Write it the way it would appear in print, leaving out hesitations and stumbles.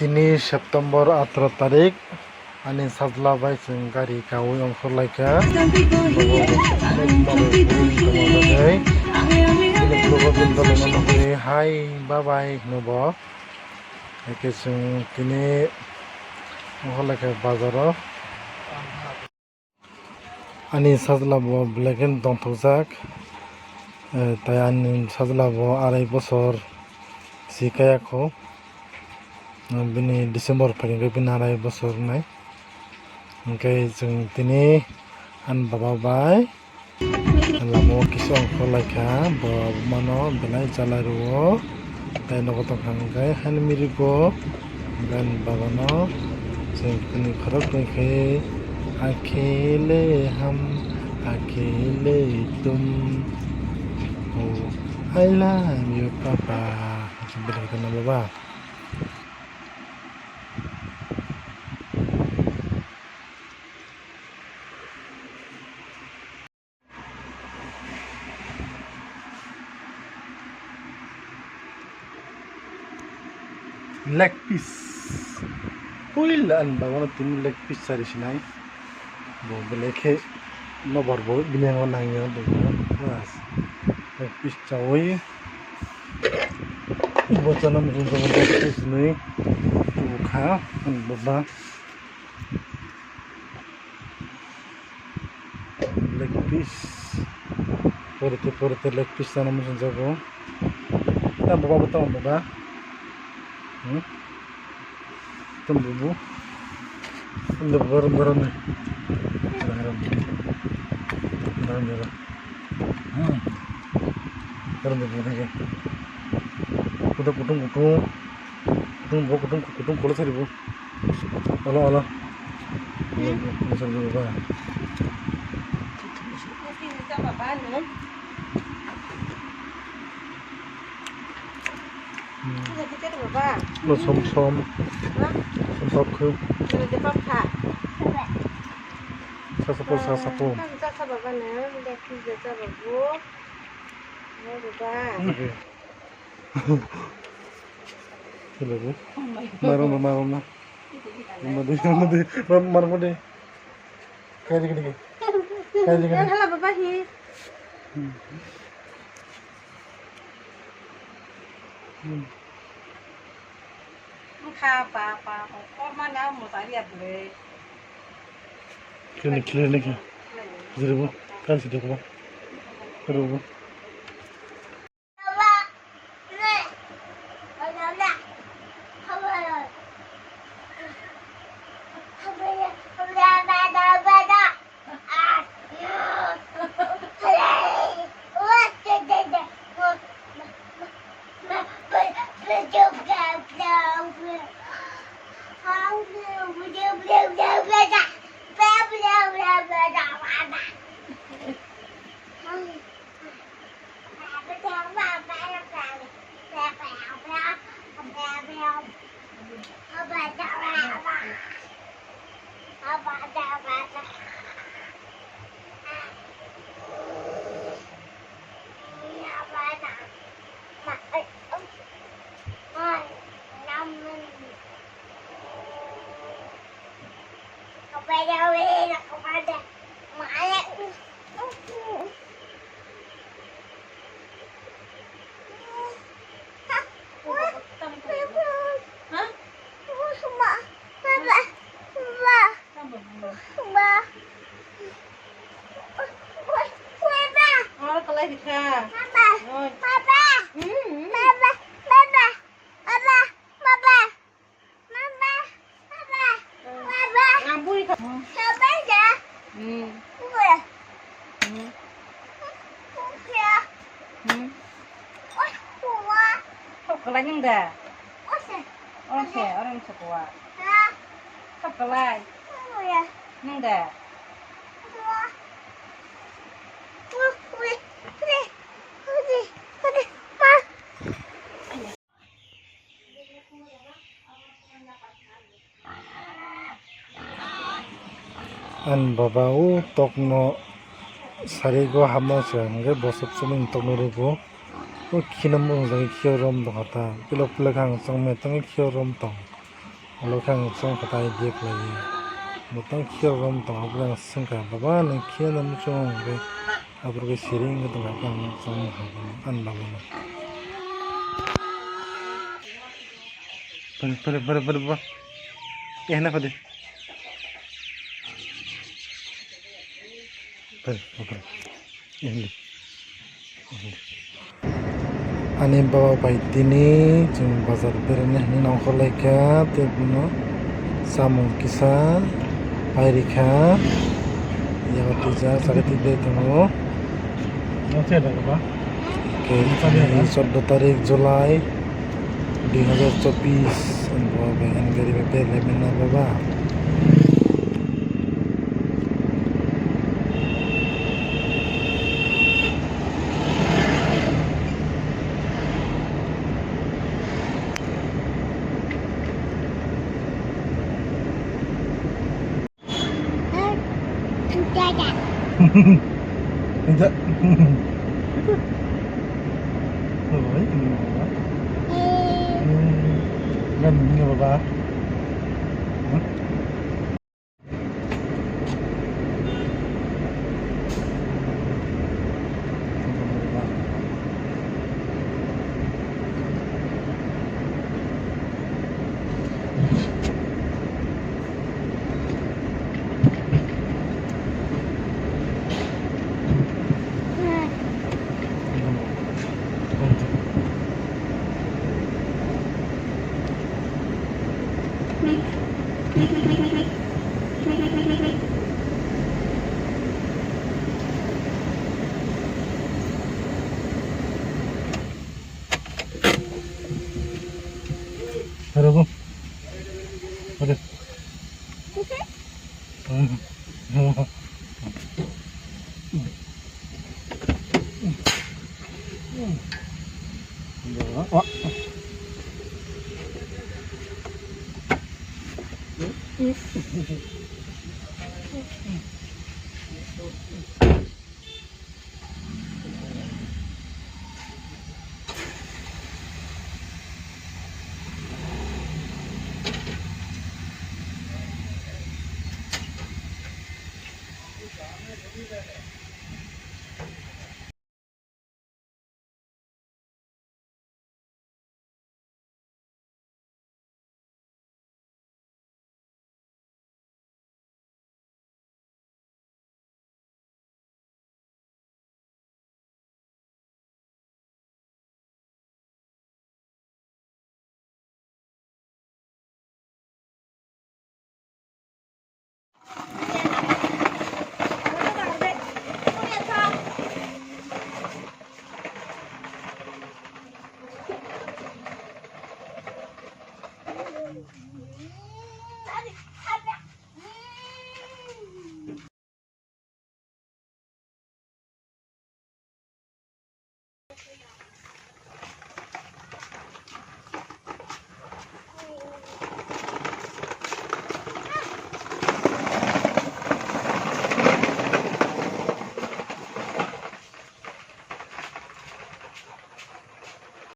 3 September 18 tarik ani sajla bai chung gari kawi ongkhor laika hai bye bye nobo eke chung tini ongkhor laika bazaro ani sajla bo black and dongthokjak tai ani sajla bo 2.5 bosor sikayako bini December phaikhe bini 2.5 bosor nai hingke chung tini an baba bai lamo kisa ongkhor laika bo mano belai jalairuo tai nogo tongkha hingke hanmirigo gan baba no chung tini khorok tongkhe अकेले हम अकेले तुम I love you papa bilang kita nama baba leg piece puilan baba tim leg piece cari sinai bo beleke no borbo bilang nangyo bas leg piece cawi bocana mungkin leg piece ni buka baba leg piece porte leg piece sana mungkin jago kita baba betul baba tumbuh untuk barang-barang nih barang lagi kutung kalau saya bu ala bisa juga lo som ke sasapo marah deh kayak gini halo bapak hi apa kok mana mau tadi ya boleh clear lagi jadi bu kan sudah bu terus bu Kelainya enggak? Orang sekuat. Kelai. Enggak. An babau tokno sarigo hama sangge bosop suming tokno rego o kinam ong jagi kiorom dongata pilok pilak hang songme tangi kiorom tong Kalau kan sang kata dia lagi. Botang kira rom tang apa yang sengka. Bapa nang kira nang cuma ke apa ke siring itu nggak kan sang an bapa. Pada bapa. Enak pada. Pada. Ini. Ani bawa baik ini jeng bazar berani ini nongkrong lagi tepuno samung kisah Airika ya tiga saat tiga temu Nanti ada apa? ke 14 Julai 2024 bawa bayan dari BP Lemena Baba Tidak. Oh, ini apa? Kan ini apa? Ada apa? Ada. Wah.